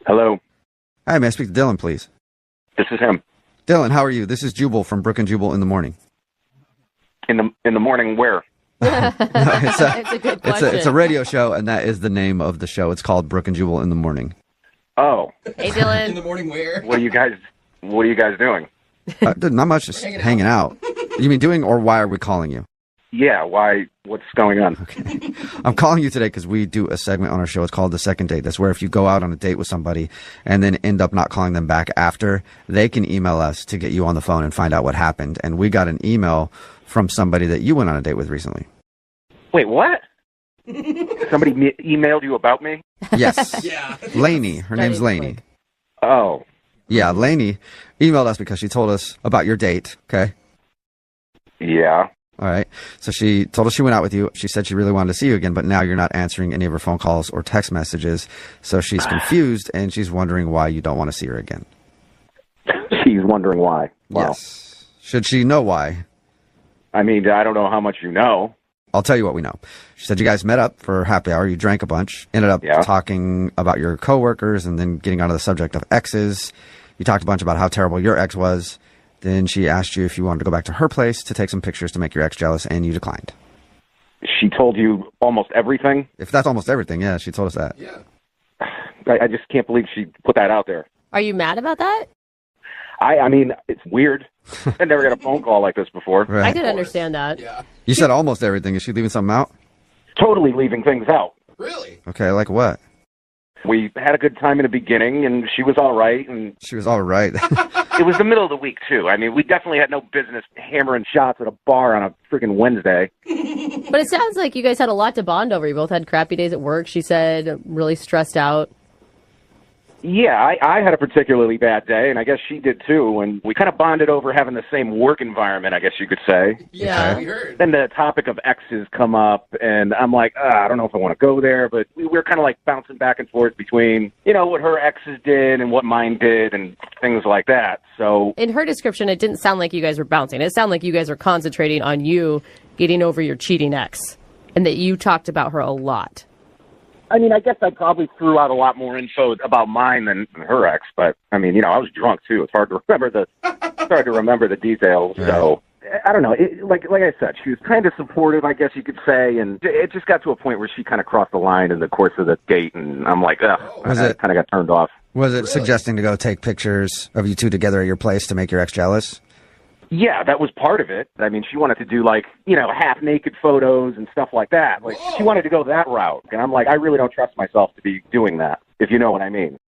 Hello, Hi, may I speak to Dylan, please? this is him. Dylan, how are you? This is Jubal from Brook and Jubal in the morning. In the morning, where? No, it's It's a good question. it's a radio show, and that is the name of the show. It's called Brook and Jubal in the morning. Oh, Hey, Dylan. In the morning where? what are you guys doing? Dude, not much, just hanging out. You mean doing, or why are we calling you? Yeah, why? What's going on? I'm calling you today because we do a segment on our show. It's called The Second Date. That's where if you go out on a date with somebody and then end up not calling them back after, they can email us to get you on the phone and find out what happened. And we got an email from somebody that you went on a date with recently. Wait, what? Somebody emailed you about me? Yes. Yeah. Lainey. Her name's Starting Lainey. quick. Oh, Yeah, Lainey emailed us because she told us about your date. Okay. yeah. All right. So she told us she went out with you. She said she really wanted to see you again, but now you're not answering any of her phone calls or text messages. So she's confused and she's wondering why you don't want to see her again. She's wondering why. Wow. Yes. Should she know why? I mean, I don't know how much you know. I'll tell you what we know. She said you guys met up for happy hour. You drank a bunch, ended up Yeah. talking about your coworkers and then getting onto the subject of exes. You talked a bunch about how terrible your ex was. Then she asked you if you wanted to go back to her place to take some pictures to make your ex jealous, and you declined. She told you almost everything. If that's almost everything, yeah, she told us that. Yeah. I just can't believe she put that out there. Are you mad about that? I mean, it's weird. I never got a phone call like this before. Right. I could understand that. Yeah. You said almost everything. Is she leaving something out? Totally leaving things out. Really? Okay, like what? We had a good time in the beginning, and she was all right, and She was all right. it was the middle of the week, too. I mean, we definitely had no business hammering shots at a bar on a freaking Wednesday. But it sounds like you guys had a lot to bond over. You both had crappy days at work, she said, really stressed out. Yeah, I had a particularly bad day, and I guess she did, too, and we kind of bonded over having the same work environment, I guess you could say. Yeah. We heard. Then the topic of exes come up, and I'm like, I don't know if I want to go there, but we were kind of like bouncing back and forth between, you know, what her exes did and what mine did and things like that. So, In her description, it didn't sound like you guys were bouncing. It sounded like you guys were concentrating on you getting over your cheating ex and that you talked about her a lot. I mean, I guess I probably threw out a lot more info about mine than her ex, but I mean, you know, I was drunk too. It's hard to remember the details. So I don't know. Like I said, she was kind of supportive, I guess you could say, and it just got to a point where she kind of crossed the line in the course of the date, and I'm like, ugh, Was I it- kind of got turned off. Was it suggesting to go take pictures of you two together at your place to make your ex jealous? Yeah, that was part of it. I mean, she wanted to do like, you know, half-naked photos and stuff like that. Like, she wanted to go that route. And I'm like, I really don't trust myself to be doing that, if you know what I mean.